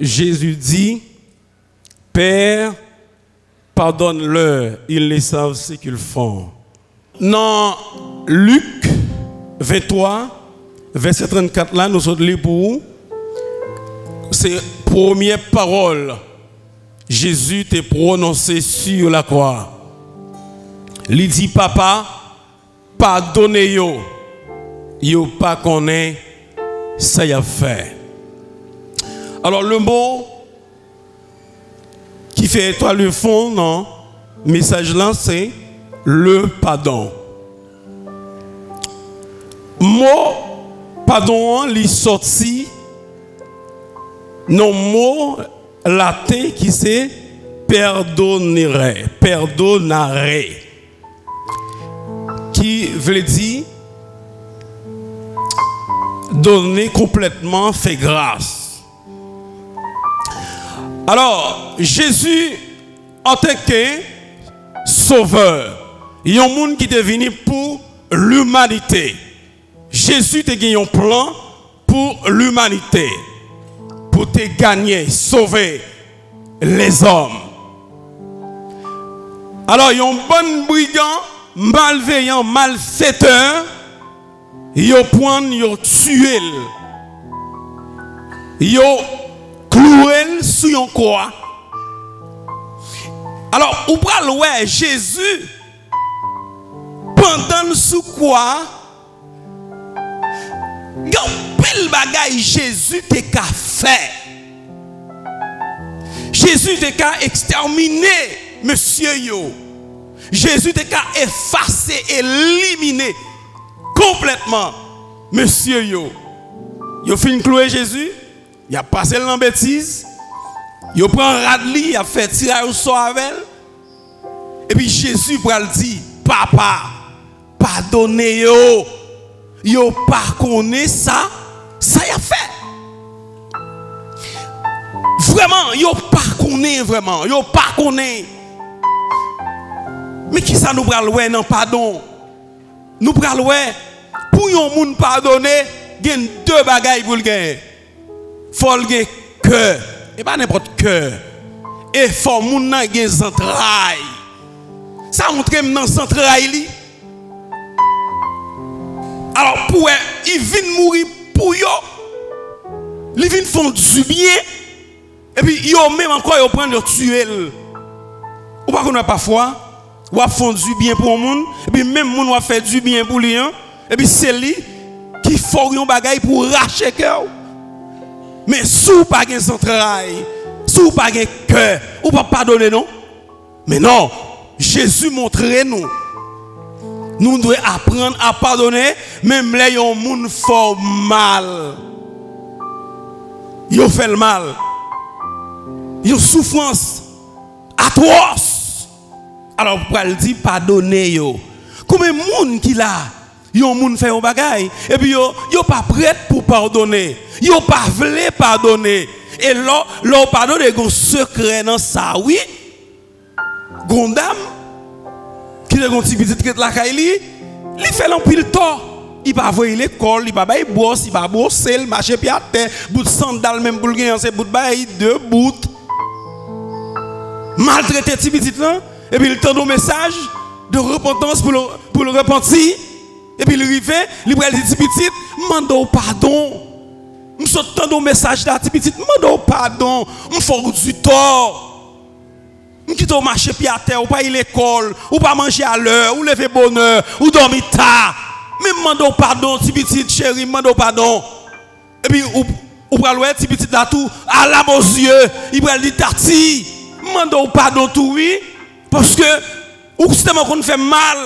Jésus dit, Père, pardonne-leur, ils ne savent ce qu'ils font. Dans Luc 23, verset 34, là, nous sommes lire pour vous. C'est première parole. Jésus t'a prononcé sur la croix. Il dit, Papa, pardonnez-yo. Yo pas connaît ça y a fait. Alors le mot qui fait étoile le fond, non, message là, c'est le pardon. Mot pardon, il sorti non mot latin qui c'est perdonare, perdonare, qui veut dire donner complètement, fait grâce. Alors, Jésus, en tant que sauveur, il y a un monde qui est venu pour l'humanité. Jésus a gagné un plan pour l'humanité, pour te gagner, sauver les hommes. Alors, il y a un bon brigand, malveillant, malfaiteur. Yo prend, yo tué, yo cloué sur un croix. Alors, ou pral ouais Jésus pendant sous quoi? Yon pile bagay Jésus te ka fait. Jésus te ka exterminé monsieur yo. Jésus te ka effacé, éliminé complètement, monsieur yo. Yo fin cloué Jésus, il a passé dans bêtise, yo prend radli, il a fait tirer au sort avec, et puis Jésus pral dit, Papa, pardonnez yo, yo pas connaît ça, ça y a fait. Vraiment, yo pas connaît vraiment, yo pas connaît. Mais qui ça nous pral ouais non pardon? Nous pral ouais pour yon moun pardonner, il y a deux bagailles pour le gagner. Faut le gagner cœur, et pas n'importe cœur. Et faut moun nan gagner entrailles. Ça montre dans entrailles. Alors pour il vient mourir pour yo, il vient faire du bien, et puis yo même encore yo prendre tuer. Ou pas qu'on a parfois ou a fait du bien pour moun, et puis même moun a fait du bien pour lui. Et puis c'est lui qui fait un bagay pour racher cœur. Mais sous pas gen entrailles, sous pas gen cœur, ou pas pardonner non. Mais non, Jésus montre nous. Nous devons apprendre à pardonner même les gens moun font mal. Ils fait le mal. Ils souffrance atroce. Alors pour elle dit pardonner yo. Combien de monde qui là yon moun fait un bagay et puis yo pas prêt pour pardonner, yo pas vle pardonner, et là pardonner gon secret dans ça oui, gon dame qui est gon petit petit qui la kaili, il fait l'empile tort, il pas voyer l'école, il pas bailler boss, il pas bosser, il marcher pied à terre, bout de sandal même pour gagner c'est bout de bail deux bout maltraiter petit petit là, et puis il tend un message de repentance pour le repentir. Et puis il arrive, il va dire petit, mande pardon. Je suis un message là, petit, mande pardon. Je fais du tort. Je quitte au marché pied à terre, ou pas à l'école, ou pas manger à l'heure, ou lever bonheur, ou dormir tard. Mais mande pardon, petit chéri, mande pardon. Et puis ou va le petit là tout à la aux yeux, il va dire tati, mande pardon tout oui, parce que ou justement qu'on fait mal.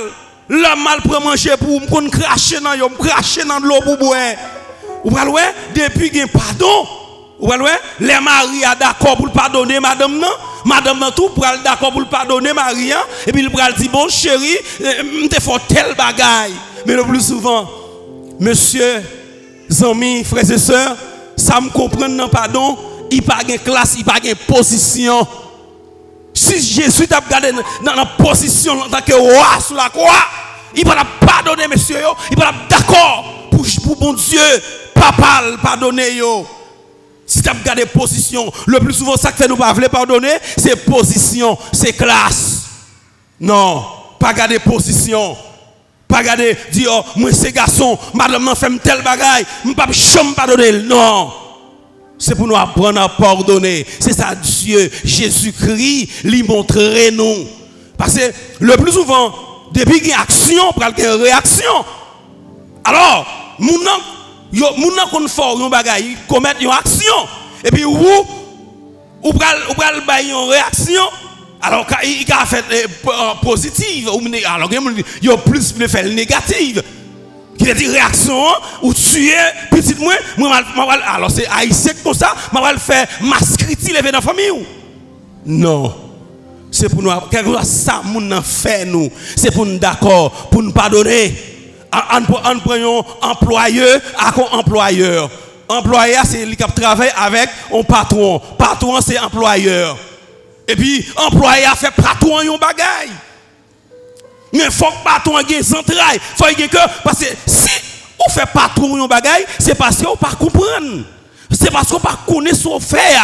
Le mal pour manger pour me cracher dans l'eau, cracher dans l'eau pour boire. Ou pas ouais, depuis qu'il y a pardon, ou pas ouais, les maris sont d'accord pour pardonner madame non, madame non tout pour d'accord pour pardonner Marie, et puis il va dire bon chéri, m'te fait tel bagaille. Mais le plus souvent, monsieur, amis, frères et sœurs, ça me comprend non pardon, il pas de classe, il pas de position. Si Jésus t'a regardé dans la position en tant que roi sur la croix, il va pardonner, monsieur, il va d'accord pour bon Dieu, papa, pardonner. Si tu as gardé position, le plus souvent, ça que fait nous pas vouloir pardonner, c'est position, c'est classe. Non, pas garder position. Pas garder, dire, oh, moi c'est garçon, madame m'a fait tel bagaille, je ne peux pas jamais pardonner. Non. C'est pour nous apprendre à pardonner. C'est ça, Dieu, Jésus-Christ, lui montrerait nous. Parce que le plus souvent, depuis qu'il y a action, il y a une réaction. Alors, moun qu'on fait une bagaille, commettre une action. Et puis, vous pral bailler une réaction. Alors, il a fait positive. Alors, il y a plus de faire négative. Qui a dit réaction, ou tuer, petite moi, alors c'est haïtien comme ça, je vais le faire mascriti lever dans la famille. Non. C'est pour nous, quelque chose ça, nous fait nous. C'est pour nous d'accord, pour nous pardonner. En prenant employeur à employeur. Employeur, c'est lui qui travaille avec un patron. Patron, c'est employeur. Et puis, employeur fait patron un bagaille. Mais il faut que patron ait des entrailles. Faut que, parce que si on fait patron un bagaille, c'est parce qu'on ne pas comprendre. C'est parce qu'on ne pas connaître ce qu'on fait.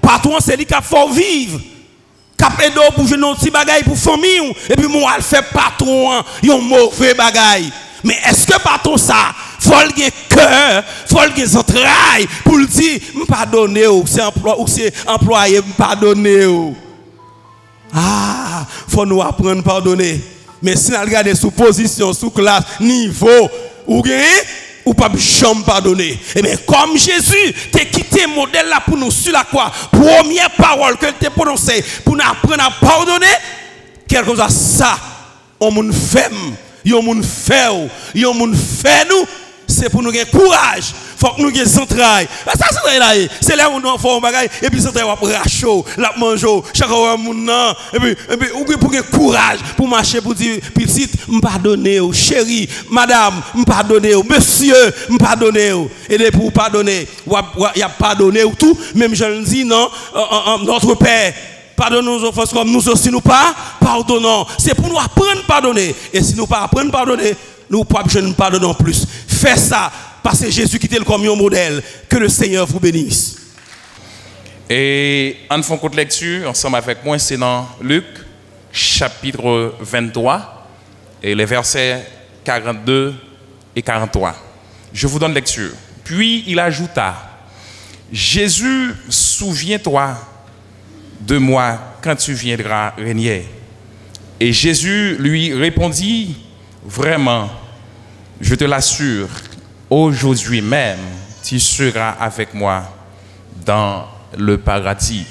Patron, c'est lui qui faut vivre. Cap aider pour jouer un petit bagaille pour famille. Et puis, moi, je fais patron un mauvais bagaille. Mais est-ce que patron ça, faut le cœur, faut le entrailles pour le dire, me pardonner ou c'est employé, me pardonner. Ah, faut nous apprendre à pardonner. Mais si nous regardons sous position, sous classe, niveau, ou pas jamais pardonner. Et bien, comme Jésus t'a quitté le modèle là pour nous sur la croix, première parole que tu as prononcée pour nous apprendre à pardonner, quelque chose à ça, on nous fait. Yon moun fait nous, c'est pour nous gagner courage. Faut que nous gagnions entrailles. Ça c'est là, c'est là où nous faisons bagaille et puis entrailles va racho, la manger, chaque fois moun nan et puis ou pour gagner courage pour marcher pour dire petite, me pardonner chérie, madame, me pardonner monsieur, me pardonner et pour pardonner, y a pardonner tout, même je le dis non, notre Père pardonnons nos offenses comme nous aussi nous pas pardonnons. C'est pour nous apprendre à pardonner. Et si nous pas apprendre à pardonner, nous ne pardonnons plus. Faites ça parce que Jésus quittait le comme un modèle. Que le Seigneur vous bénisse. Et en fond de lecture, ensemble avec moi, c'est dans Luc, chapitre 23, et les versets 42 et 43. Je vous donne lecture. Puis il ajouta, Jésus, souviens-toi de moi quand tu viendras régner. Et Jésus lui répondit, vraiment, je te l'assure, aujourd'hui même, tu seras avec moi dans le paradis.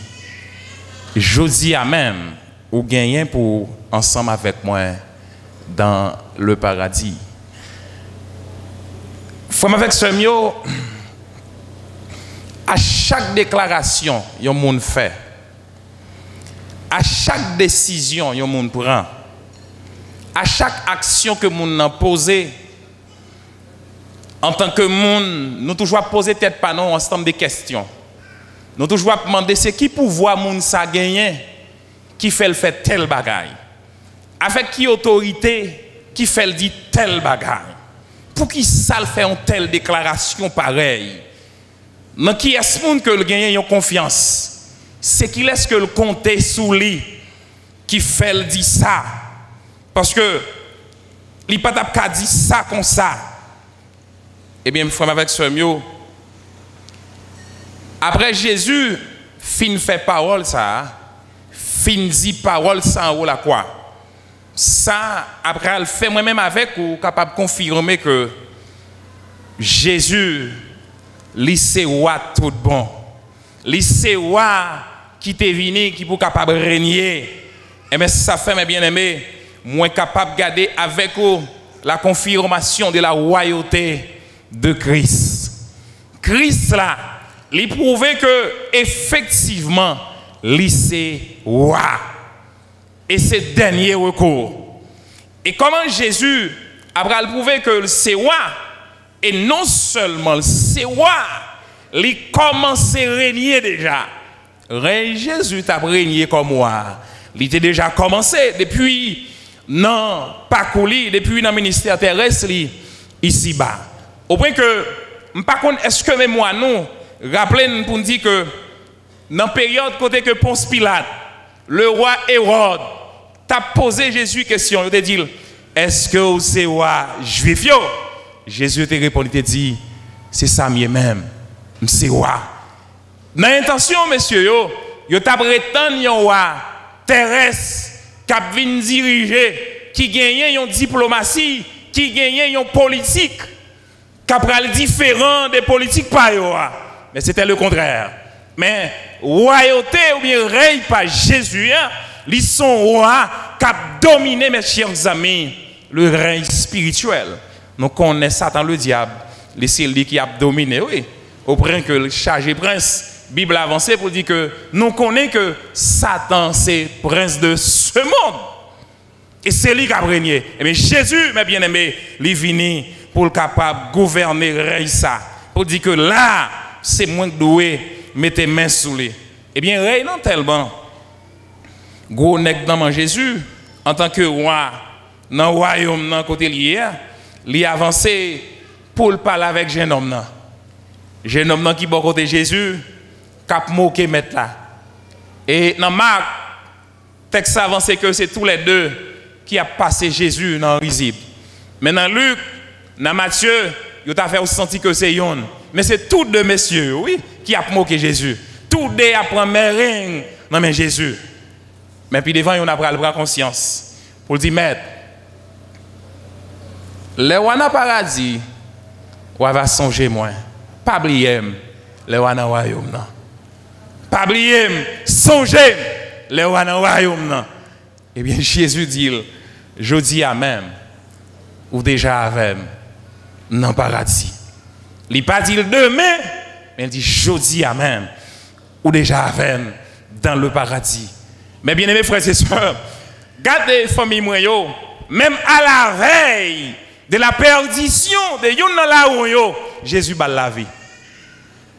Je dis à même, ou gagnez pour ensemble avec moi dans le paradis. Femme avec ce mot, à chaque déclaration, il y a un monde fait. À chaque décision, yon moun prend. À chaque action que moun a posée, en tant que moun, nous toujours poser tête par nous ensemble de questions. Nous toujours demander c'est qui pouvoir moun ça gagner, qui fait le fait tel bagaille. Avec qui autorité qui fait le dit tel bagaille. Pour qui ça le fait une telle déclaration pareille. Dans qui est-ce moun que le gagner yon confiance? C'est qu'il laisse que le compter sous lui qui fait le dit ça. Parce que il pas t'a dit ça comme ça. Eh bien, frère avec ce mot. Après Jésus, fin fait parole ça, fin dit parole ça en haut la quoi. Ça, après elle fait moi-même avec ou capable de confirmer que Jésus, lui c'est roi tout bon. Lui c'est roi qui t'est venu, qui pour capable régner. Et bien ça fait mes bien-aimés, moi capable de garder avec vous la confirmation de la royauté de Christ. Christ là, il prouve que effectivement, il c'est roi. Et c'est dernier recours. Et comment Jésus a prouvé que c'est roi, et non seulement c'est roi, il commence à régner déjà. Jésus a régné comme moi. Il était déjà commencé depuis non pas couli, depuis dans le ministère terrestre ici bas. Au point que pas est-ce que même moi nous rappelez-nous pour nous dire que dans la période côté que Ponce Pilate, le roi Hérode, t'a posé Jésus question, il t'a dit, est-ce que vous êtes roi juif? Jésus t'a répondu, il t'a dit, c'est ça même, c'est roi. Dans l'intention, messieurs, vous t'a prétendu un roi terrestre qui vient diriger, qui gagne une diplomatie, qui gagne une politique, qui est différent des politiques par eux. Mais c'était le contraire. Mais royauté ou bien règne par Jésus, ils sont rois qui ont dominé, mes chers amis, le règne spirituel. Nous connaissons Satan, le diable, c'est lui qui a dominé, oui. Au point que le chargé prince, Bible avancée pour dire que nous connaissons que Satan, c'est prince de ce monde. Et c'est lui qui a régné. Et bien Jésus, mes bien-aimés, il est venu pour le capable de gouverner règne ça. Pour dire que là, c'est moins que doué, mettez main sous lui. Eh bien, règne non tellement. Gros nèg dans Jésus, en tant que roi, dans le royaume, dans le côté lié, il a avancé pour parler avec jeune homme. Jeune homme qui est côté Jésus, qui a moqué mettre là. Et dans Marc, texte avancé que c'est tous les deux qui a passé Jésus dans le risible. Mais dans Luc, dans Matthieu, il a fait sentir que c'est yon. Mais c'est tous deux messieurs, oui, qui a moqué Jésus. Tous deux apprennent mes dans mais Jésus. Mais puis devant, on a pris la conscience. Pour dire, maître, le roi dans le paradis, on va songer moins. Pas oublier le roi dans le royaume. Pas oublier, songer le roi dans le royaume. Eh bien, Jésus dit, je dis à même, ou déjà avec dans le paradis. Il n'a pas dit demain, mais il dit je dis à même, ou déjà avec dans le paradis. Mais bien aimés frères et sœurs, gardez famille moyo, même à la veille de la perdition de yon dans la rue, Jésus bat la vie.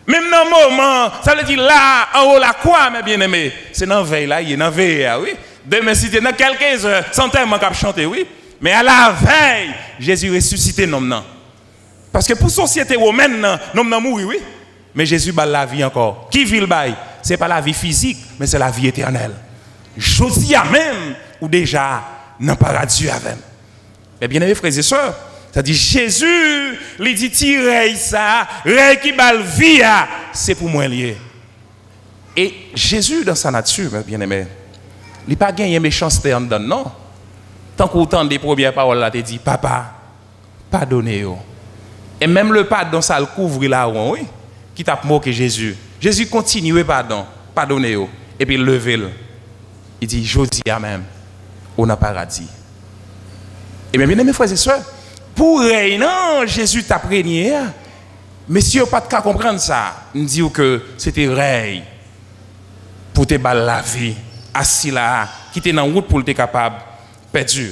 Même dans le moment, ça veut dire là, en haut la croix, mes bien-aimés, c'est dans la veille là, il est dans la veille, oui. Demain, si dans quelques heures, sans tellement qu'à chanter, oui. Mais à la veille, Jésus ressuscité non. Parce que pour la société romaine, non mourir, oui. Mais Jésus bat la vie encore. Qui vit le bail? Ce n'est pas la vie physique, mais c'est la vie éternelle. Je dis à même, ou déjà, dans le paradis avec. Mais bien aimés frères et sœurs, ça dit Jésus, il dit tirer ça, qui bat la vie, c'est pour moi lié. Et Jésus, dans sa nature, bien aimé, il n'a pas gagné méchanceté en dedans, non. Tant qu'autant des premières paroles là, te dit, papa, pardonnez-vous. Et même le pardon, ça le couvre là, oui, qui t'a moqué Jésus. Jésus continue, pardon, pardonnez-vous. Et puis il levez-le. Il dit, je dis à même, on a paradis. Et bien, mes frères et sœurs, pour régner, Jésus t'a prégné. Messieurs, pas de cas comprendre ça. Il dit que c'était règne pour te battre la vie. Assis là, qui était dans la route pour être capable perdu.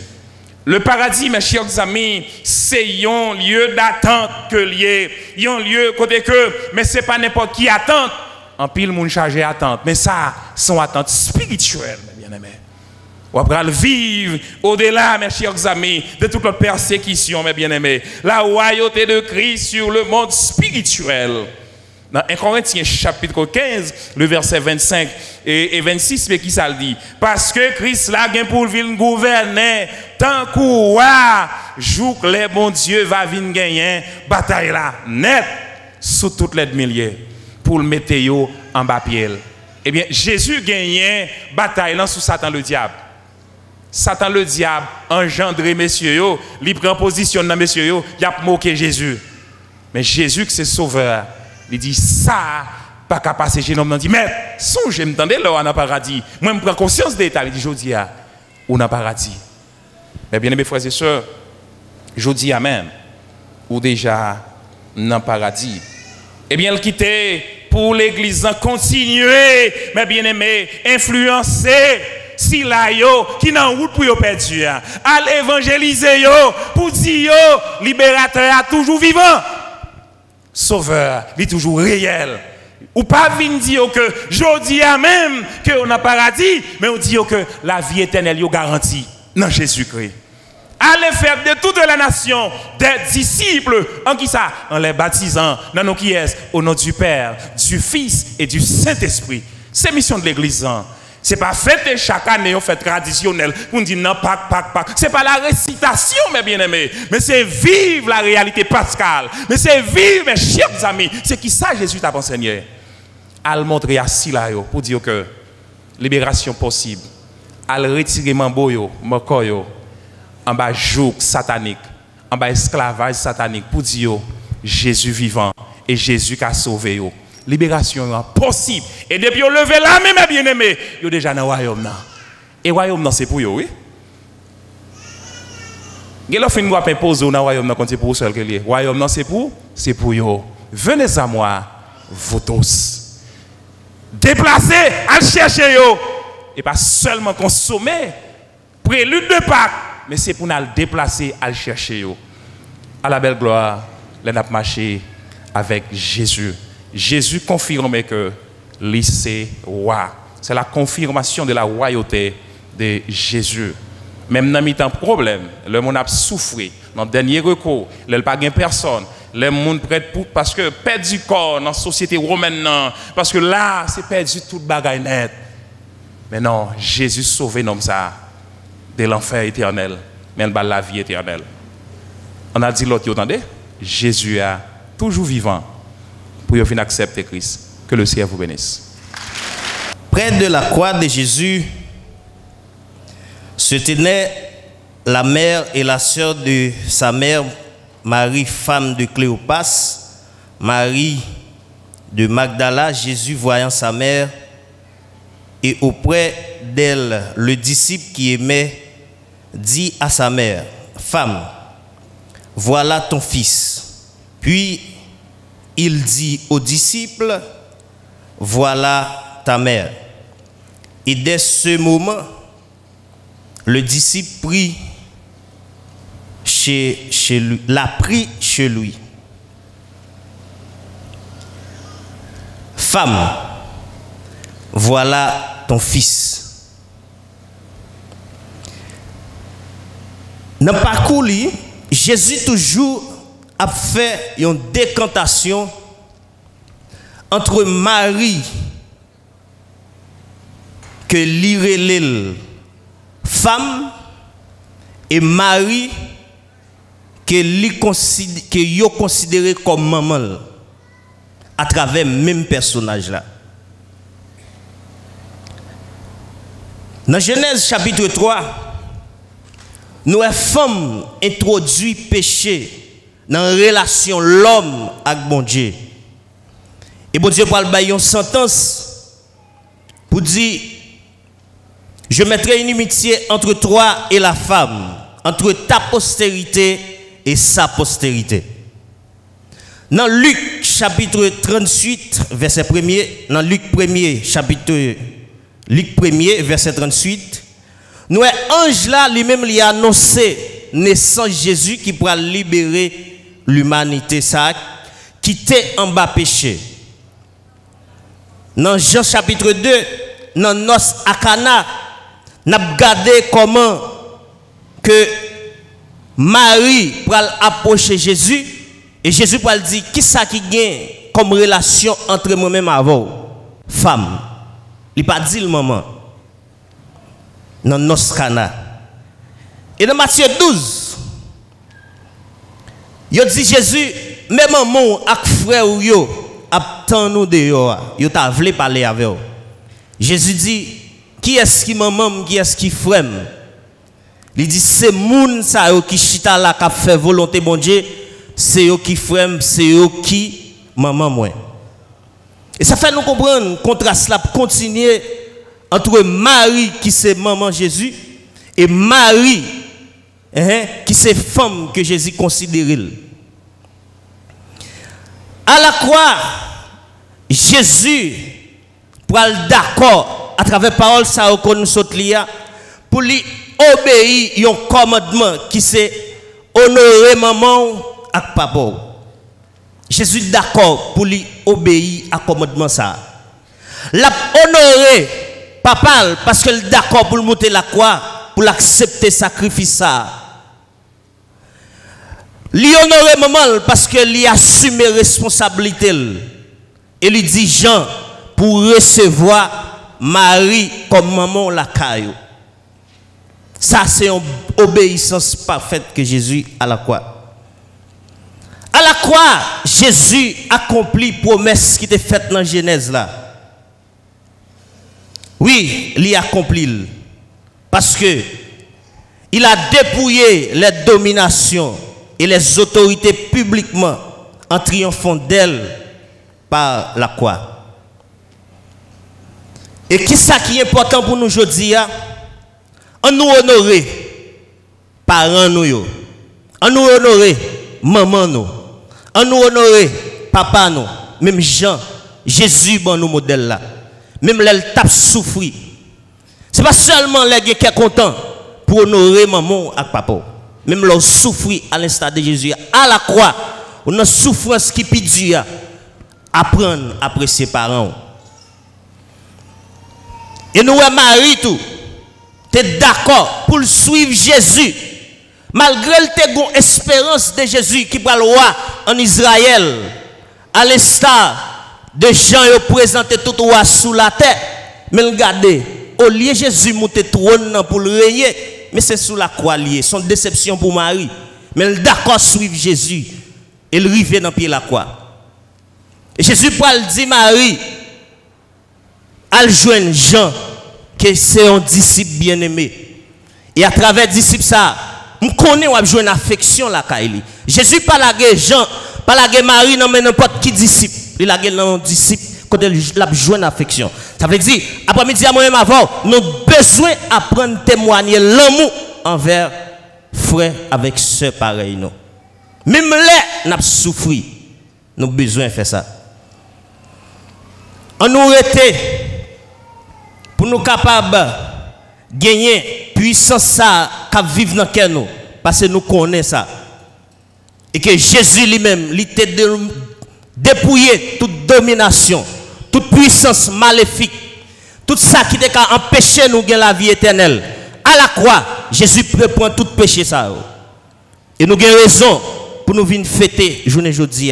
Le paradis, mes chers amis, c'est un lieu d'attente que lié. Il y a un lieu côté que, mais ce n'est pas n'importe qui attente. En pile, moun chargé attente. Mais ça, sont attentes spirituelles, mes bien-aimés. On va vivre au-delà, mes chers amis, de toute notre persécution, mes bien-aimés. La royauté de Christ sur le monde spirituel. Dans 1 Corinthiens chapitre 15, le verset 25 et 26, mais qui ça le dit? Parce que Christ là vient pour venir gouverner, tant qu'on joue que les bons dieux va venir gagner, bataille là, net, sous toutes les milliers, pour le mettre en bas pied. Eh bien, Jésus gagnait bataille là sous Satan le diable. Satan le diable engendré messieurs, il prend position dans messieurs, il a moqué Jésus. Mais Jésus qui c'est sauveur, il dit ça, pas qu'à passer chez l'homme, il dit, mais songe, je m'entendais là, on a paradis. Moi, je prends conscience d'état, il dit, je dis, on a paradis. Mais bien aimés frères et sœurs, je dis amen, ou déjà, dans le paradis. Eh bien, il quittait pour l'église, continuer, mais bien aimés, influencer, si là, yo, qui n'a route pour yo perdu, à l'évangéliser, yo, pour dire, yo, libérateur a toujours vivant. Sauveur, il est toujours réel. Ou pas venir dire que je dis à même qu'on a paradis, mais on dit que la vie éternelle est garantie dans Jésus-Christ. Allez faire de toute la nation des disciples. En qui ça? En les baptisant. Dans nos qui est? Au nom du Père, du Fils et du Saint-Esprit. C'est mission de l'église. C'est pas fête chaque année, on fait traditionnel. On dit non, Pâques. C'est pas la récitation, mes bien-aimés. Mais c'est vivre la réalité pascale. Mais c'est vivre, mes chers amis. C'est qui ça Jésus t'a enseigné? À le montrer à Sila pour dire que libération possible. À le retirer mamboyo, mokoyo, en bas joug satanique, en bas esclavage satanique pour dire Jésus vivant et Jésus qui a sauvé yo. Libération possible. Et depuis on levé la main, mes bien-aimés, yo déjà dans le royaume. Et le royaume c'est pour eux, oui. Gelo fin moi impose dans le royaume quand c'est pour seul que lié. Royaume c'est pour eux. Venez à moi, vous tous. Déplacez, allez chercher yo. Et pas seulement consommer, prélude de Pâques, mais c'est pour nous déplacer, aller chercher yo. À la belle gloire, les n'a marché avec Jésus. Jésus confirme que lui c'est roi. C'est la confirmation de la royauté de Jésus. Même dans mi-temps problème, le monde a souffert. Dans le dernier recours, il n'y a pas de personne. Les gens prêtent pour parce que perdre du corps dans la société romaine, parce que là, c'est perdu toute bagaille net. Mais non, Jésus sauve comme ça de l'enfer éternel, même de la vie éternelle. On a dit l'autre, vous entendez? Jésus est toujours vivant pour venir accepter Christ. Que le Seigneur vous bénisse. Près de la croix de Jésus se tenaient la mère et la sœur de sa mère, Marie, femme de Cléopas, Marie de Magdala. Jésus, voyant sa mère, et auprès d'elle, le disciple qui aimait, dit à sa mère, « Femme, voilà ton fils. » Puis il dit au disciple, « Voilà ta mère. » Et dès ce moment, le disciple prit chez lui, l'a pris chez lui. « Femme, voilà ton fils. » Dans le parcours, Jésus toujours a fait une décantation entre Marie, que l'irélèle femme, et Marie, que yo considéré comme maman, à travers le même personnage là. Dans Genèse chapitre 3, nous avons femme introduit péché dans la relation l'homme avec bon Dieu. Et bon Dieu parle de une sentence pour dire, je mettrai une inimitié entre toi et la femme, entre ta postérité et sa postérité. Dans Luc chapitre 38, verset 1er, dans Luc 1er, chapitre Luc 1er, verset 38, nous ange là lui-même lui a annoncé naissance Jésus qui pourra libérer l'humanité ça qui était en bas péché. Dans Jean chapitre 2, dans nos à Cana, nous avons regardé comment que Marie pourra approcher Jésus et Jésus pourra dire qui ça qui gagne comme relation entre moi-même avant femme. Il n'a pas dit le moment. Dans nos Cana. Et dans Matthieu 12, il dit Jésus, même maman ak frère ou yo attend nous dehors, yo t'a voulu parler avec eux. Jésus dit, qui est-ce qui maman, qui est-ce qui frère? Il dit c'est moun ça qui chita là qui fait volonté bon Dieu, c'est eux qui frère, c'est eux qui maman moi. Et ça fait nous comprendre le contraste là pour continuer entre Marie qui c'est maman Jésus et Marie qui c'est femme que Jésus considère. À la croix, Jésus pour être d'accord à travers parole ça qu'on nous saute là pour lui obéir un commandement qui c'est honorer maman et papa. Jésus d'accord pour lui obéir à commandement ça. L'a honorer papa parce qu'il est d'accord pour monter la croix pour l'accepter sacrifice ça Lui honorer maman parce que lui assume responsabilité. Et lui dit Jean pour recevoir Marie comme maman la caillou. Ça c'est une obéissance parfaite que Jésus à la croix. À la croix, Jésus accomplit promesse qui était faite dans Genèse là. Oui, il accomplit parce que il a dépouillé les dominations et les autorités publiquement en triomphant d'elle par la croix. Et qui ça qui est important pour nous aujourd'hui? On nous honorer parents nous, on nous honorer maman nous, on nous honorer papa nous, même Jean, Jésus bon nous modèle là. Même les tape souffrir. C'est pas seulement les gens qui sont contents pour honorer maman et papa. Même leur souffrir à l'instar de Jésus à la croix, on a souffrance qui peut dure. Apprendre à apprécier ses parents. Et nous, Marie, tout, tu es d'accord pour suivre Jésus. Malgré le espérance de Jésus qui va le roi en Israël, à l'instar de Jean qui présenté tout roi sous la terre. Mais regardez, au lieu de Jésus monter trône pour le régner, mais c'est sous la croix lié. Son déception pour Marie. Mais elle d'accord suivre Jésus. Et il arrive dans pied la croix. Et Jésus parle dit Marie, elle joint Jean, que c'est un disciple bien-aimé. Et à travers disciple ça, on connaît ou a joué une affection la Kaili. Jésus pas la Jean, pas la Marie, non mais n'importe qui disciple. Il a un disciple quand il a joué une affection. Ça veut dire, après-midi à moi-même avant, nous avons besoin d'apprendre à témoigner l'amour envers frère avec sœur pareil. Même là, nous avons souffert. Nous avons besoin de faire ça. On nous arrête pour nous capables de gagner puissance ça qui vivre dans le cœur nous. Parce que nous connaissons ça. Et que Jésus lui-même, il était dépouillé toute domination, toute puissance maléfique, tout ça qui était empêché nous de gagner la vie éternelle. À la croix, Jésus peut prendre tout péché ça. Et nous avons raison pour nous venir fêter journée aujourd'hui.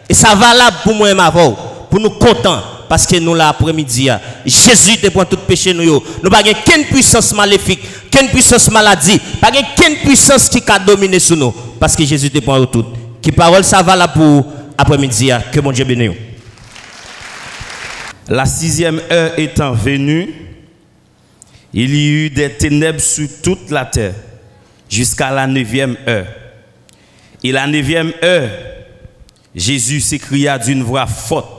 Et ça valable pour moi et ma voix, pour nous contents. Parce que nous l'après-midi, Jésus te prend tout péché nous. Nous n'avons qu'une puissance maléfique, qu'une puissance maladie, pas qu'une puissance qui a dominé sur nous. Parce que Jésus te prend tout. Qui parole ça va là pour après-midi, que mon Dieu bénisse. La 6e heure étant venue, il y eut des ténèbres sur toute la terre, jusqu'à la 9e heure. Et la 9e heure, Jésus s'écria d'une voix forte,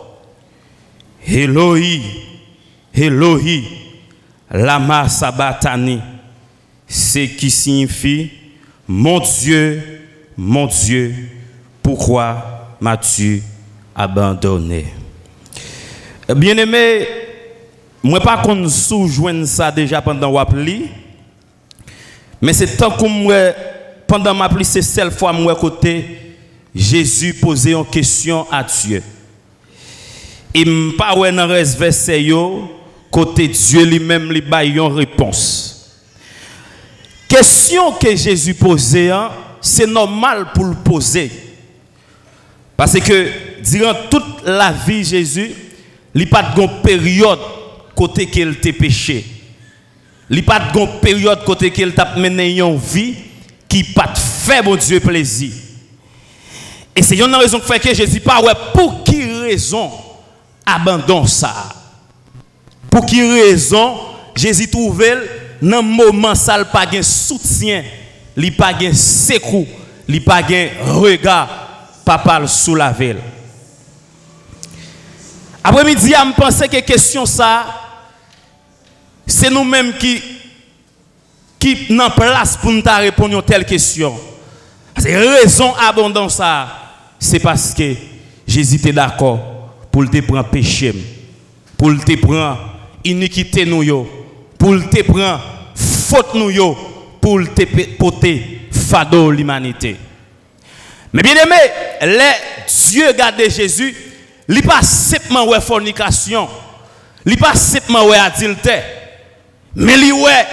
Eloi, Eloi, lama sabachthani, ce qui signifie mon Dieu, pourquoi m'as-tu abandonné? Bien-aimé, moi pas qu'on sous-joigne ça déjà pendant Wapli, mais c'est tant que moi, pendant ma pli, c'est celle fois moi côté, Jésus posait une question à Dieu. Et pas ouais dans reste verset yo côté Dieu lui-même lui baille une réponse. Question que Jésus posait, c'est normal pour le poser. Parce que durant toute la vie Jésus, il n'y a pas de période côté qu'il t'a péché. Il n'y a pas de période côté qu'il t'a mené une vie qui pas fait mon Dieu plaisir. Et c'est une raison qui fait que Jésus pas ouais pour qui raison abandonne ça. Pour qui raison Jésus trouve dans moment ça il pas de soutien, il pas de secours, il pas de regard papa sous la veille. Après-midi, je pense que question ça c'est nous-mêmes qui n'en place pour nous répondre à telle question. C'est raison abondante ça, c'est parce que Jésus était d'accord pour te prendre péché, pour te prendre iniquité nous, pour te prendre faute nous, pour te porter fardeau l'humanité. Mais bien aimé, les Dieu garde Jésus, il n'est pas simplement ouais fornication, il n'est pas simplement ouais adultère, mais il ouais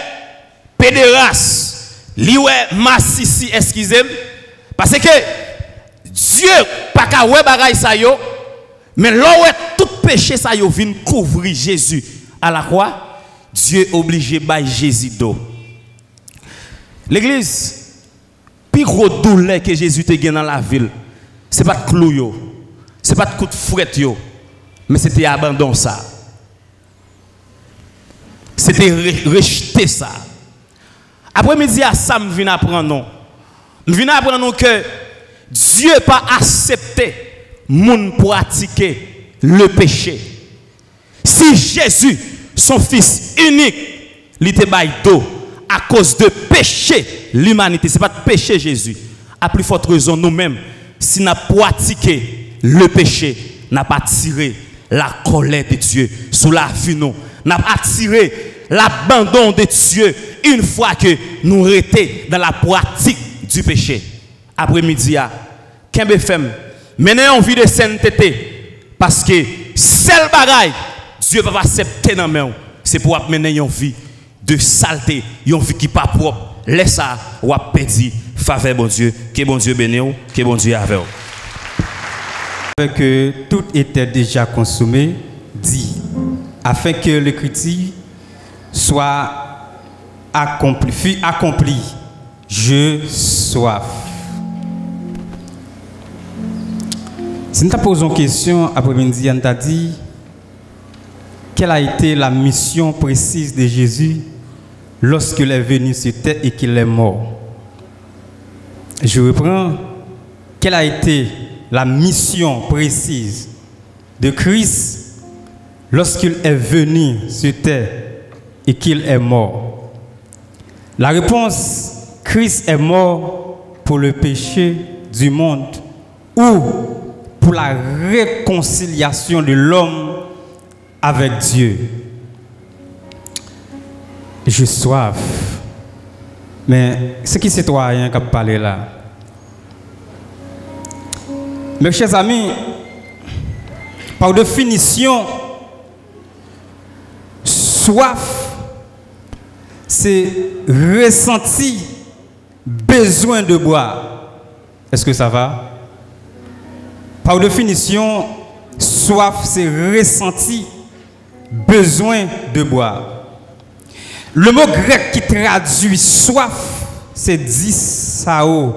pédéraste, il ouais massissi, excusez-moi, parce que Dieu pas qu'à ouais bagaille ça yo, mais là ouais tout péché ça yo vient couvrir Jésus à la croix. Dieu obligé by Jésus d'eau. L'église, plus gros douleur que Jésus te gagne dans la ville, c'est pas de clou yo, c'est pas de coup de fouet yo, mais c'était abandon ça. C'était rejeter ça. Après-midi à ça, je viens apprendre non. Je viens apprendre que Dieu n'a pas accepté moun pratiquer le péché. Si Jésus, son fils unique, il était baïdo à cause de péché, l'humanité, ce n'est pas de péché Jésus. À plus forte raison, nous-mêmes, si nous avons pratiqué le péché, nous n'avons pas tiré la colère de Dieu sous la vie. Nous n'avons pas attiré l'abandon de Dieu une fois que nous étions dans la pratique du péché. Après-midi, Kembe Fem, menez en vie de sainteté parce que seul bagaille Dieu va accepter dans main, c'est pour mener une vie de saleté, une vie qui n'est pas propre. Laisse ça, ou à pédir faveur bon Dieu, que bon Dieu bénisse, que bon Dieu avec vous. Que tout était déjà consommé, dit, afin que l'écriture soit accompli, je soif. Si nous te posons une question après-midi, on t'a dit quelle a été la mission précise de Jésus lorsqu'il est venu sur terre et qu'il est mort. Je reprends. Quelle a été la mission précise de Christ lorsqu'il est venu sur terre et qu'il est mort? La réponse, Christ est mort pour le péché du monde ou pour la réconciliation de l'homme avec Dieu. Je soif. Mais c'est qui citoyen qui a parlé là? Mes chers amis, par définition, soif, c'est ressenti besoin de boire. Est-ce que ça va? Par définition, soif, c'est ressenti besoin de boire. Le mot grec qui traduit soif, c'est dysao,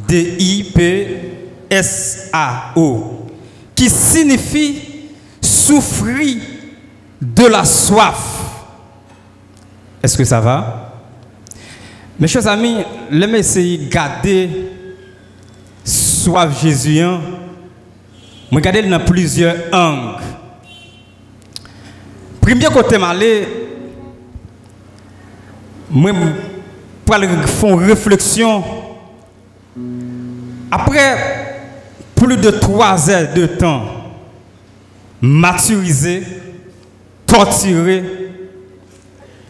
D-I-P-S-A-O, qui signifie souffrir de la soif. Est-ce que ça va? Mes chers amis, laissez-moi essayer de garder soif Jésus. Je regarde dans plusieurs angles. Premier côté, moi, pour faire une réflexion, après plus de 3 heures de temps, maturisé, torturé,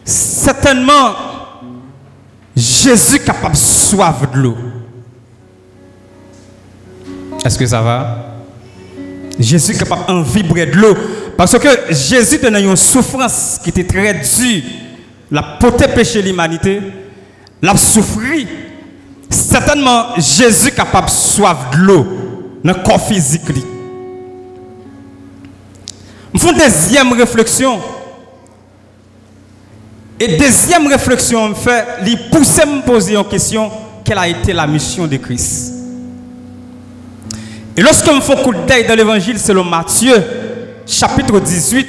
certainement, Jésus est capable de soif de l'eau. Est-ce que ça va? Jésus est capable d'en vibrer de l'eau. Parce que Jésus tenait une souffrance qui était très dure. La porté péché l'humanité. La souffrir. Certainement, Jésus est capable de soif de l'eau dans le corps physique. Je fais une deuxième réflexion. Et deuxième réflexion, me fait, il pousse à me poser une question, quelle a été la mission de Christ? Et lorsque je fais un coup d'œil dans l'évangile selon Matthieu, chapitre 18,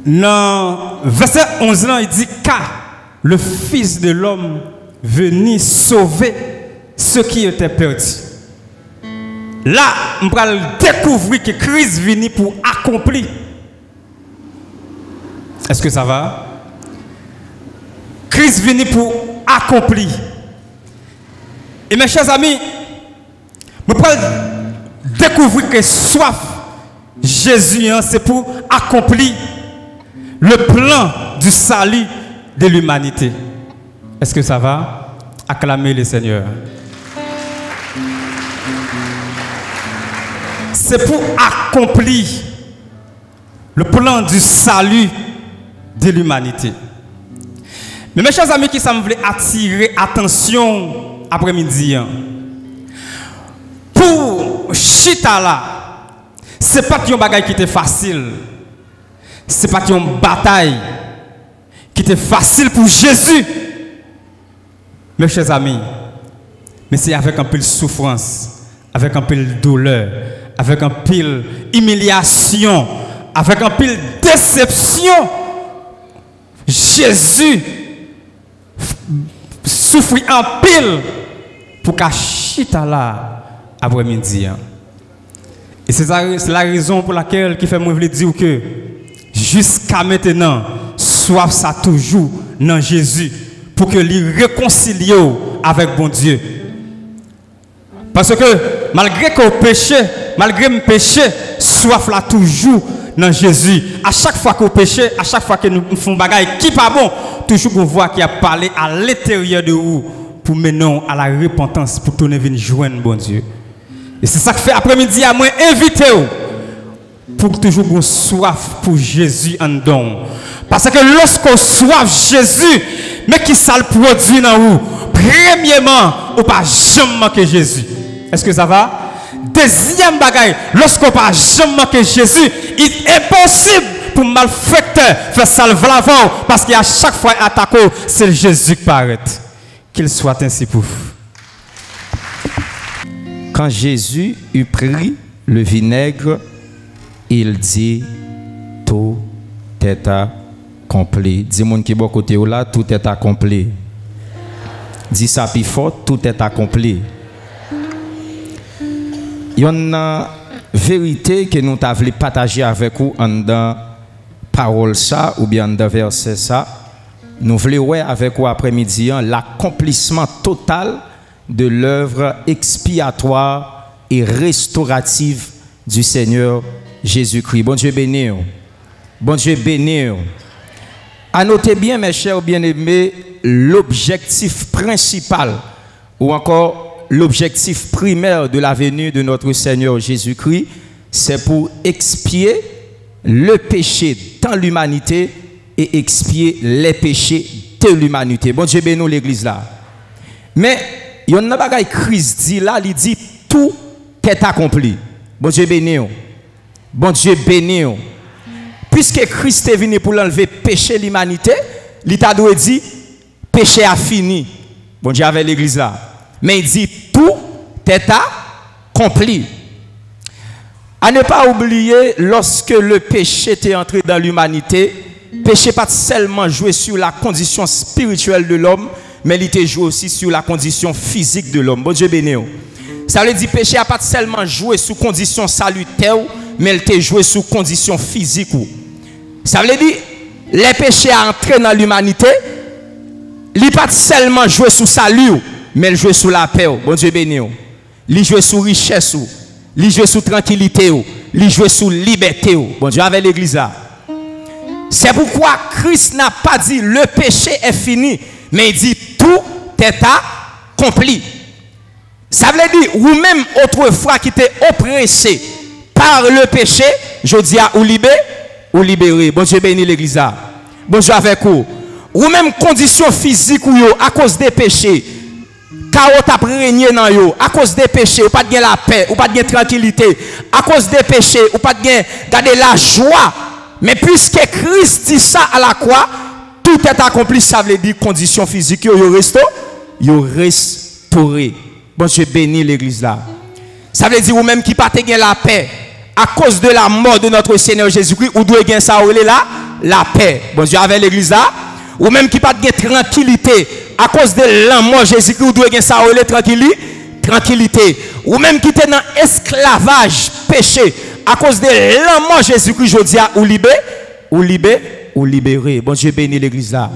dans verset 11, il dit, car le Fils de l'homme venait sauver ceux qui étaient perdus. Là, on va découvrir que Christ venu pour accomplir. Est-ce que ça va? Christ venu pour accomplir. Et mes chers amis, je vais découvrir que soif Jésus, c'est pour accomplir le plan du salut de l'humanité. Est-ce que ça va? Acclamez le Seigneur. C'est pour accomplir le plan du salut de l'humanité. Mais mes chers amis, qui ça me voulait attirer attention après-midi. chita là, c'est pas un bagage qui était facile. C'est pas une bataille qui était facile pour Jésus. Mes chers amis, mais c'est avec un peu de souffrance, avec un peu de douleur, avec un peu d'humiliation, avec un peu de déception. Jésus souffre en pile pour qu'à chita là après-midi. Et c'est la raison pour laquelle qui fait moi dire que jusqu'à maintenant, soif ça toujours dans Jésus pour que lui réconcilie avec bon Dieu. Parce que malgré qu'on péché, malgré me péché, soif là toujours dans Jésus. À chaque fois qu'on péché, à chaque fois que nous faisons bagaille qui pas bon, toujours qu'on voit qu'il a parlé à l'intérieur de vous pour mener à la repentance, pour tourner venir joindre bon Dieu. Et c'est ça que fait après-midi à moi inviter pour toujours qu'on soif pour Jésus en don. Parce que lorsqu'on soif Jésus, mais qui ça le produit dans vous? Premièrement, on pas jamais manquer Jésus. Est-ce que ça va? Deuxième bagaille, lorsqu'on pas jamais manquer Jésus, il est impossible pour malfaiteur faire salver l'avant parce qu'à chaque fois attaqué, c'est Jésus qui paraît. Qu'il soit ainsi pour vous. Quand Jésus eut pris le vinaigre, il dit tout est accompli. Dis-moi qui est bon côté là, tout est accompli. Dis ça plus fort, tout est accompli. Il y a une vérité que nous avons partagée avec vous dans parole ça ou bien dans verset ça. Nous voulons voir avec vous après-midi l'accomplissement total de l'œuvre expiatoire et restaurative du Seigneur Jésus-Christ. Bon Dieu béni. Bon Dieu béni. À noter bien, mes chers bien-aimés, l'objectif principal ou encore l'objectif primaire de la venue de notre Seigneur Jésus-Christ, c'est pour expier le péché dans l'humanité et expier les péchés de l'humanité. Bon Dieu béni l'église là. Mais il y a une bagaille Christ dit là, il dit tout est accompli. Bon Dieu béni. Bon Dieu béni. Puisque Christ est venu pour l'enlever péché de l'humanité, il t'a dit péché a fini. Bon Dieu avec l'église là. Mais il dit tout est accompli. À ne pas oublier, lorsque le péché est entré dans l'humanité, péché pas seulement joué sur la condition spirituelle de l'homme, mais il était joué aussi sur la condition physique de l'homme. Bon Dieu béni. Ça veut dire péché n'a pas seulement joué sur condition salutaire, mais il était joué sur condition physique. Ça veut dire les péchés à entrer dans l'humanité, il n'a pas seulement joué sur salut, mais il joue sur la paix. Bon Dieu béni. Il joue sur richesse, il joue sur tranquillité, il joue sur liberté. Bon Dieu avec l'église là. C'est pourquoi Christ n'a pas dit le péché est fini, mais il dit tout est accompli. Ça veut dire, ou même autrefois qui était oppressé par le péché, je dis à ou libéré. Bon Dieu béni l'église là. Bon Dieu avec vous. Ou même condition physique ou yo, à cause des péchés. Chaos t'a régné dans yo, à cause des péchés, ou pas de la paix, ou pas de tranquillité. À cause des péchés, ou pas de garder la joie. Mais puisque Christ dit ça à la croix, tout est accompli, ça veut dire condition physique yo restauré. Bon Dieu béni l'église là. Ça veut dire ou même qui pas te la paix à cause de la mort de notre Seigneur Jésus-Christ, ou doit gagner ça la paix. Bon Dieu avec l'église là. Ou même qui pas de tranquillité à cause de la mort Jésus-Christ, ou doit gagner ça tranquillité. Ou même qui était dans esclavage péché à cause de la mort Jésus-Christ, je dis ou libéré. Bon Dieu béni l'église là.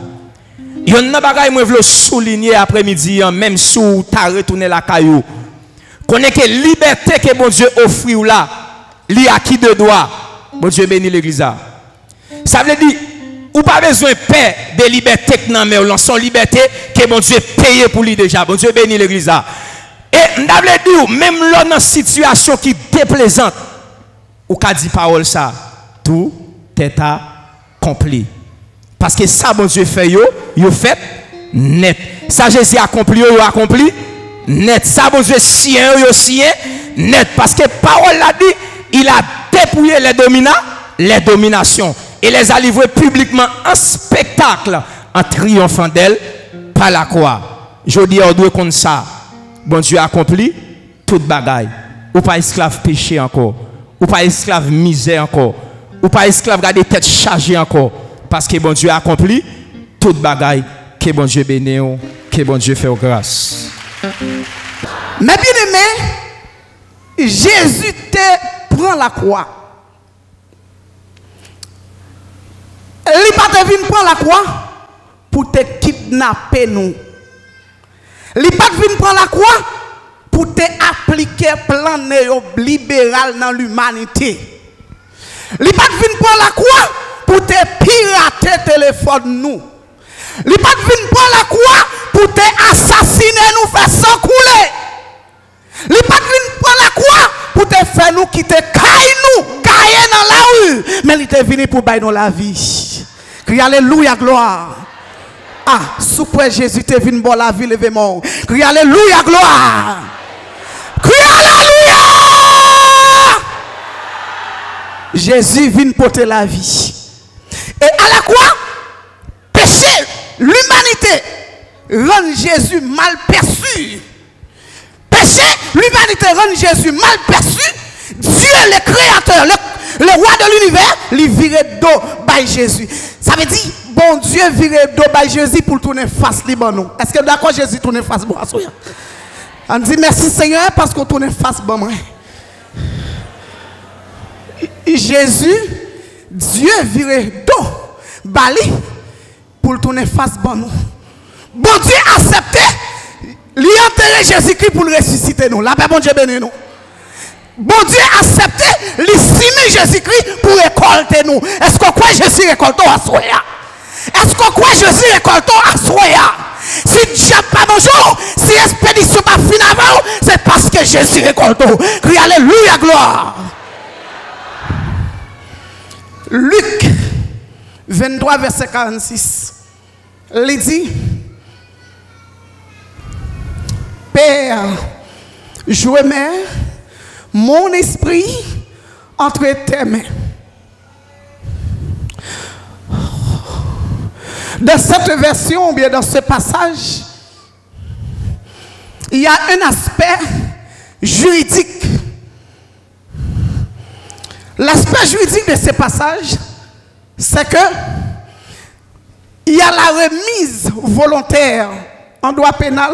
Il y a un bagage que je veux souligner après-midi, même si tu as retourné la caillou. Connais que liberté que bon Dieu offre ou là, li à qui de droit. Bon Dieu béni l'église là. Ça veut dire, ou pas besoin de paix, de liberté que non mais son liberté que bon Dieu paye pour lui déjà. Bon Dieu béni l'église là. Et nous avons dit, même là dans une situation qui est déplaisante, ou qu'a dit parole ça, tout est accompli. Parce que ça, bon Dieu fait, yo fait net. Ça, Jésus accompli, net. Ça, bon Dieu, sien, yo sien, net. Parce que parole l'a dit, il a dépouillé les dominants, les dominations. Et les a livrés publiquement en spectacle, en triomphant d'elle par la croix. Je dis, on doit comme ça. Bon Dieu accompli toute bagaille. Ou pas esclave péché encore. Ou pas esclave misère encore. Ou pas esclave garder tête chargée encore. Parce que bon Dieu accompli toute bagaille. Que bon Dieu bénisse. Que bon Dieu fait grâce. Mais bien aimé, Jésus te prend la croix. Il n'est pas venu prendre la croix pour te kidnapper nous. Il n'est pas venu prendre la croix pour te appliquer plan libéral dans l'humanité. Il n'est pas venu prendre la croix pour te pirater le téléphone nous. Il n'est pas venu prendre la croix pour te assassiner nous, faire sang couler. Il n'est pas venu prendre la croix pour te faire nous quitter caille dans la rue. Mais il est venu pour bailler dans la vie. Crie alléluia, gloire. Ah, sous quoi Jésus te venu pour la vie, levez-moi. Crie alléluia, gloire. Crie alléluia. Jésus vient porter la vie. Et à la croix, péché, l'humanité rend Jésus mal perçu. Péché, l'humanité rend Jésus mal perçu. Dieu, le créateur, le roi de l'univers, lui virait dos by Jésus. Ça veut dire, bon Dieu virait dos by Jésus pour tourner face Libanon. Est-ce que d'accord Jésus tourne face bon? On dit merci Seigneur parce qu'on tourne face bon moi. Jésus, Dieu virait dos bali pour tourner face bon nous. Bon Dieu accepté, lui enterrer Jésus-Christ pour le ressusciter nous. La paix bon Dieu béni nous. Bon Dieu accepté, lui Jésus-Christ pour récolter nous. Est-ce qu'on croit Jésus récolte à Soya? Est-ce qu'on croit Jésus récolte à Soya? Si Dieu pas bonjour, si expédition pas fin avant, c'est parce que Jésus récolte. Crie alléluia, gloire. Luc 23, verset 46. Il dit, Père, je mets mon esprit entre tes mains. Dans cette version, ou bien dans ce passage, il y a un aspect juridique. L'aspect juridique de ce passage, c'est que il y a la remise volontaire en droit pénal.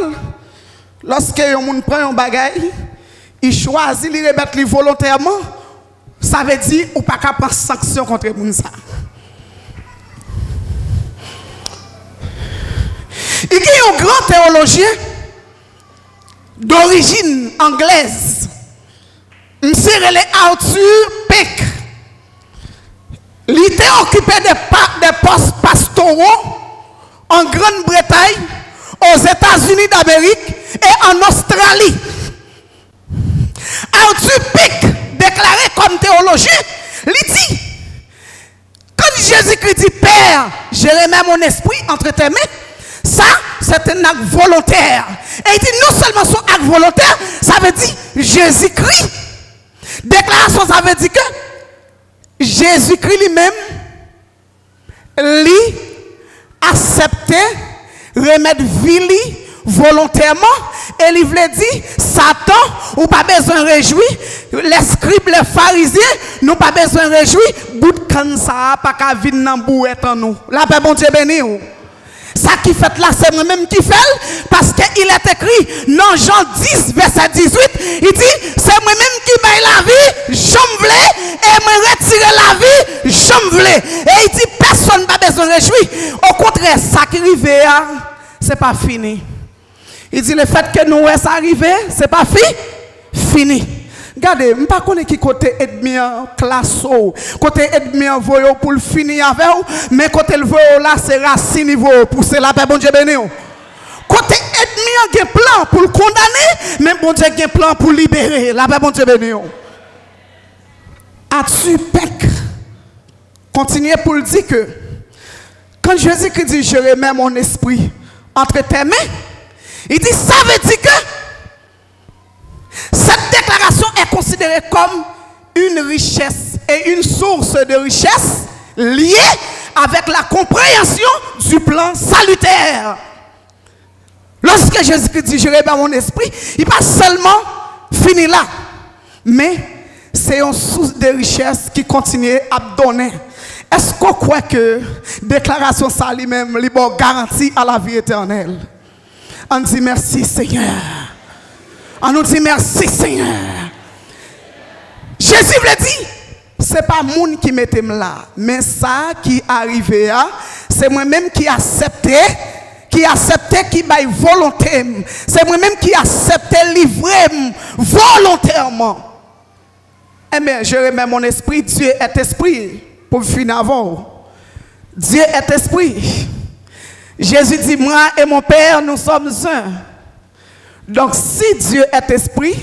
Lorsque on prend un bagage, il choisit de remettre volontairement, ça veut dire ou pas qu'à prendre sanction contre les gens. Il y a un grand théologien d'origine anglaise, M. Arthur Peck. Il était occupé des postes pastoraux en Grande-Bretagne, aux États-Unis d'Amérique et en Australie. Arthur Peck, déclaré comme théologien, il dit, quand Jésus-Christ dit, Père, je remets mon esprit entre tes mains, ça, c'est un acte volontaire. Et il dit, non seulement son acte volontaire, ça veut dire Jésus-Christ. Déclaration, ça veut dire que Jésus-Christ lui-même, lui, acceptait, remettre vie volontairement, et il voulait dire, Satan, ou pas besoin de réjouir, les scribes, les pharisiens, nous pas besoin de réjouir, bout de cancer, pas qu'à venir dans bouette en nous. La paix, bon Dieu béni. Ça qui fait là, c'est moi-même qui fait, parce qu'il est écrit dans Jean 10, verset 18, il dit, c'est moi-même qui baille la vie, j'en voulais, et me retirer la vie, j'en voulais. Et il dit, personne n'a pas besoin de réjouir. Au contraire, ça qui arrive, c'est pas fini. Il dit, le fait que nous est arrivé, c'est pas fini. Regardez, je ne sais pas qui côté ennemi en classe, côté ennemi en voyou pour le finir avec vous, mais côté le voyou là, c'est racine niveau pour c'est la paix, bon Dieu béni. Côté ennemi a un plan pour le condamner, mais bon Dieu a un plan pour libérer, la paix, bon Dieu béni. As-tu Peck continuer pour le dire que quand Jésus dit je remets mon esprit entre tes mains, il dit ça veut dire que considéré comme une richesse et une source de richesse liée avec la compréhension du plan salutaire. Lorsque Jésus-Christ dit, je réveille mon esprit, il pas seulement fini là, mais c'est une source de richesse qui continue à donner. Est-ce qu'on croit que déclaration ça lui-même lui garantie à la vie éternelle? On dit merci Seigneur. On nous dit merci Seigneur. Jésus vous dit, c'est pas moun qui mettait là, mais ça qui arrivé, c'est moi-même qui accepté, qui baille volonté. C'est moi-même qui accepté livrer volontairement. Eh bien, je remets mon esprit, Dieu est esprit. Pour finir avant, Dieu est esprit. Jésus dit, moi et mon Père, nous sommes un. Donc, si Dieu est esprit,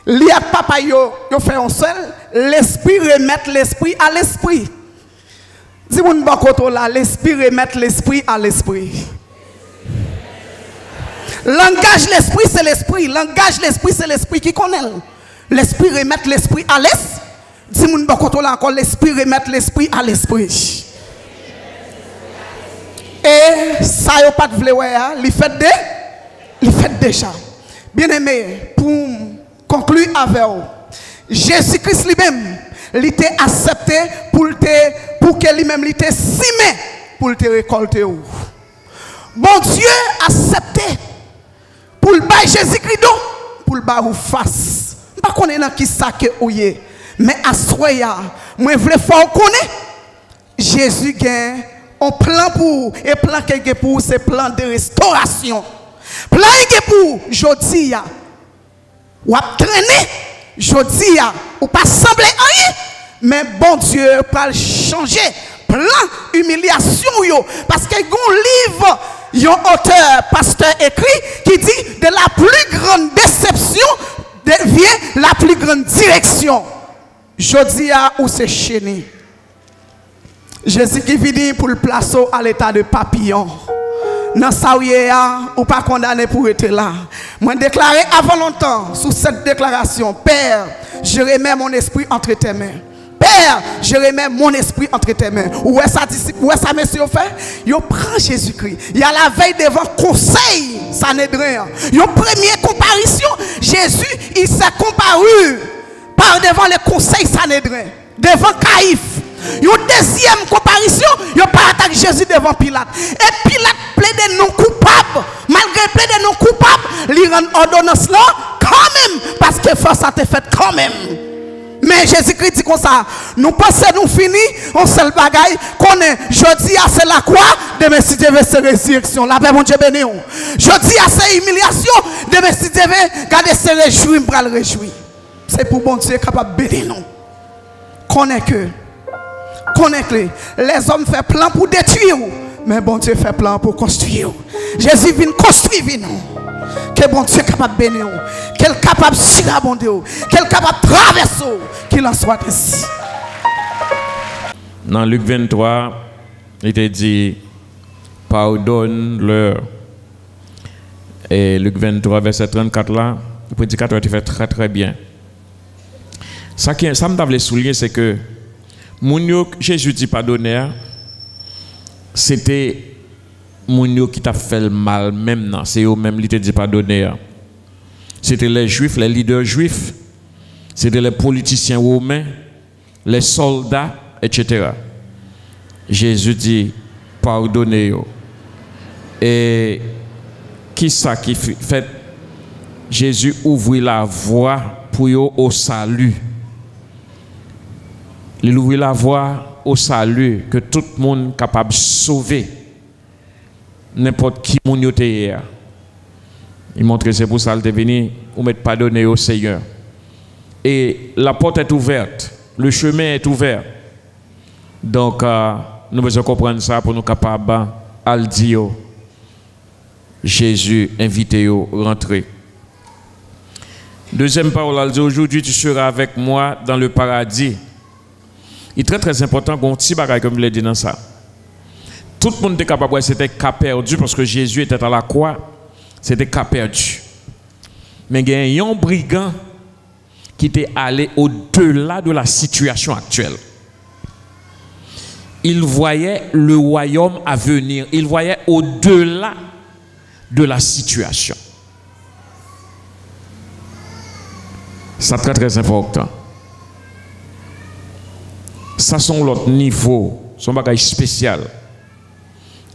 lui et papa, yo fait un seul, l'esprit remet l'esprit à l'esprit. Dis-moi, là, l'esprit remet l'esprit à l'esprit. Langage l'esprit, c'est l'esprit. Langage l'esprit, c'est l'esprit qui connaît. L'esprit remet l'esprit à l'esprit. Dis-moi, encore l'esprit remet l'esprit à l'esprit. Et ça, il n'y a pas de vouloir, il fait déjà. Bien aimé, pour conclure avec vous, Jésus-Christ lui-même, il était accepté pour que lui-même, il était simé pour te récolter. Bon Dieu accepté pour le bail Jésus-Christ, pour le bail face. Je ne sais pas qu'on est dans qui ça que vous êtes. Mais à soya, moi je veux faire connaître Jésus gagne un plan pour et plan que pour c'est plan de restauration. Plan que pour jodi a ou a traîner jodi a ou pas sembler rien mais bon Dieu va changer plan humiliation yo parce que un livre un auteur pasteur écrit qui dit de la plus grande déception devient la plus grande direction. Jodia ou c'est chéni. Jésus qui vient pour le placer à l'état de papillon. Dans ça ou pas condamné pour être là. Moi déclaré avant longtemps sous cette déclaration, Père, je remets mon esprit entre tes mains. Père, je remets mon esprit entre tes mains. Où est ça disciple, où est ça monsieur fait? Yo prend Jésus-Christ. Il y a la veille devant conseil Sanhédrin. Yo première comparaison, Jésus, il s'est comparu par devant le conseil Sanhédrin, devant Caïphe. Une deuxième comparaison, il pas attaqué Jésus devant Pilate. Et Pilate plaide non coupable. Malgré plaide non coupable, il rend ordonnance là quand même. Parce que force a été faite quand même. Mais Jésus-Christ dit comme ça, nous pensons nous finir, on seul bagaille, qu'on est, jeudi à c'est la croix, demain si Dieu veut c'est résurrection, la paix mon Dieu béni. Jeudi à c'est humiliation, demain si Dieu veut garder se réjouir, pour le réjouir. C'est pour bon Dieu capable de bénir nous. Connais-que les hommes font plan pour détruire, mais bon Dieu fait plan pour construire. Jésus vient construire nous. Que bon Dieu est capable de bénir, qu'il est capable de surabonder, qu'il est capable de traverser, qu'il en soit ainsi. Dans Luc 23, il était dit, pardonne-leur. Et Luc 23, verset 34 là, le prédicateur tu fait très très bien. Ça me voulait souligner, c'est que Jésus dit pardonner, c'était Mounio qui t'a fait le mal même non, c'est eux même qui te dit pardonner. C'était les juifs, les leaders juifs, c'était les politiciens romains, les soldats, etc. Jésus dit pardonnez. Et qui ça qui fait? Jésus ouvrit la voie pour eux au salut. Il ouvrit la voie au salut que tout le monde est capable de sauver. N'importe qui moun yote hier. Il montre que c'est pour ça qu'il est venu ou mettre pardonner au Seigneur. Et la porte est ouverte, le chemin est ouvert. Donc nous devons comprendre ça pour nous capables à le dire. Jésus invite à rentrer. Deuxième parole, elle dit aujourd'hui tu seras avec moi dans le paradis. Il est très très important qu'on petit bagage comme je l'ai dit dans ça. Tout le monde était capable de c'était cas perdu parce que Jésus était à la croix, c'était cas perdu. Mais il y a un brigand qui était allé au-delà de la situation actuelle. Il voyait le royaume à venir. Il voyait au-delà de la situation. C'est très très important. Ça sont l'autre niveau, son bagage spécial.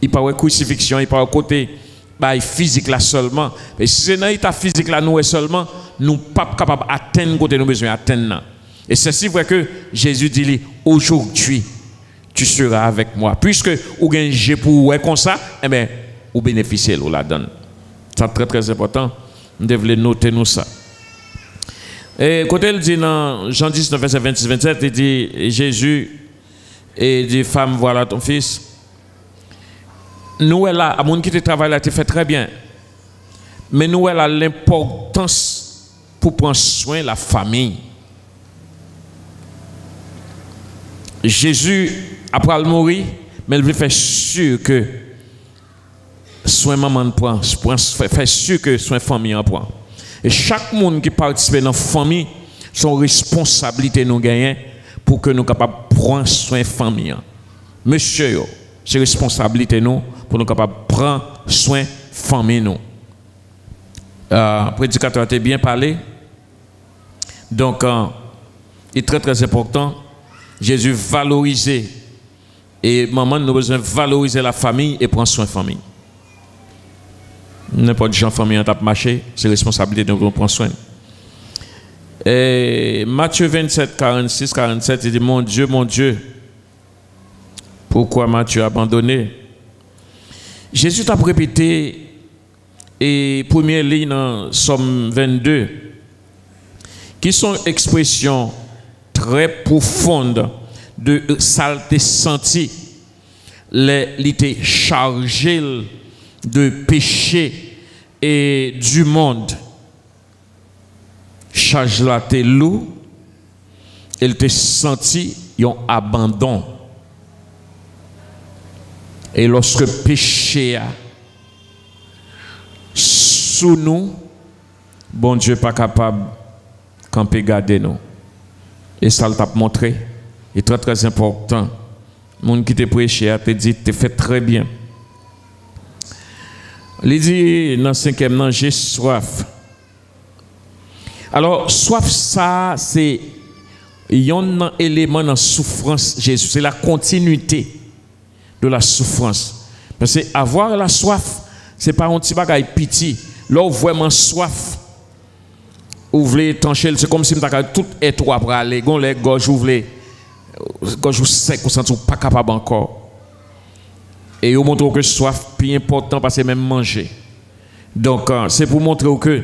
Il parle de crucifixion, il parle de côté physique là seulement. Et si c'est dans l'état physique là nous seulement, nous ne sommes pas capables d'atteindre côté nous besoin d'atteindre. Et c'est si vrai que Jésus dit aujourd'hui tu seras avec moi. Puisque ou gagne pour comme ça, eh bien, ou bénéficier ou la donne. C'est très très important. Nous devons noter nous ça. Et quand il dit dans Jean 19, verset 26-27, il dit Jésus et dit femme, voilà ton fils. Nous là, à mon qui travaille là, tu fais très bien. Mais nous là l'importance pour prendre soin de la famille. Jésus après le mourir, mais il veut faire sûr que soin maman prend, faire sûr que soin famille en prend. Et chaque monde qui participe dans la famille, son responsabilité nous gagne pour que nous capables de prendre soin de la famille. Monsieur, c'est responsabilité nous pour nous capables de prendre soin de la famille. Le prédicateur a bien parlé. Donc, il est très très important. Jésus valorisait. Et maman, nous avons besoin de valoriser la famille et prendre soin de la famille. N'importe quelle famille en tape marché, c'est responsabilité de nous prendre soin. Et Matthieu 27, 46, 47, il dit mon Dieu, pourquoi m'as-tu abandonné? Jésus t'a répété, et première ligne dans Somme 22, qui sont expressions très profondes de saleté sentie, l'été chargé de péché et du monde. Charge la te lourd, elle te senti un abandon. Et lorsque péché a sous nous, bon Dieu pas capable camper garder nous. Et ça t'a montré, est très très important. Monde qui te prêché a te dit te fait très bien. Il dit dans le 5e, j'ai soif. Alors, soif, ça, c'est un élément dans la souffrance Jésus. C'est la continuité de la souffrance. Parce que avoir la soif, ce n'est pas un petit bagage petit. Là, où vraiment soif, vous voulez trancher, c'est comme si vous avez tout étroit pour aller. Vous les gorges, vous voulez, gorge sec, vous sentez pas capable encore. Et vous montrez que soif plus important parce que même manger. Donc, c'est pour montrer que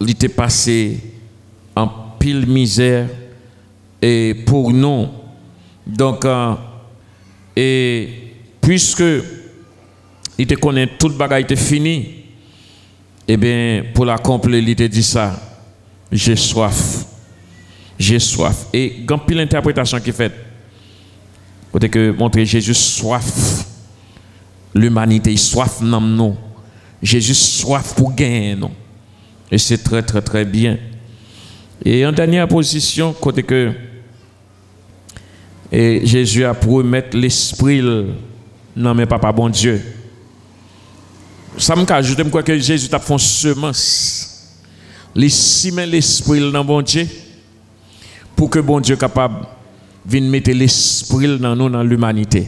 il était passé en pile misère et pour nous. Donc, et puisque il te connaît toute bagaille était fini, eh bien, pour l'accomplir, il te dit ça, j'ai soif. J'ai soif. Et quand pile l'interprétation qui est faite, côté que montrer Jésus soif l'humanité, soif dans nous. Jésus soif pour gagner nous. Et c'est très très très bien. Et en dernière position, côté que et Jésus a promis l'esprit dans mes papa bon Dieu. Ça me cache, je crois que Jésus t'a fait une semence. L'esprit dans bon Dieu pour que bon Dieu capable vienne mettre l'esprit dans nous, dans l'humanité.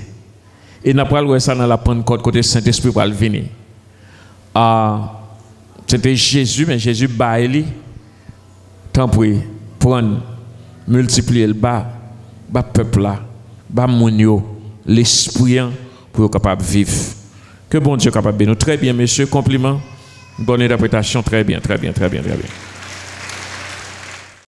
Et n'a pas le ça dans la Pentecôte côté Saint-Esprit pour le venir. C'était Jésus, mais Jésus baille, tant pis, prendre, multiplier le bas peuple là, bas mounio, l'esprit pour être capable de vivre. Que bon Dieu capable de nous. Très bien, monsieur, compliment. Bonne interprétation, très bien, très bien, très bien, très bien.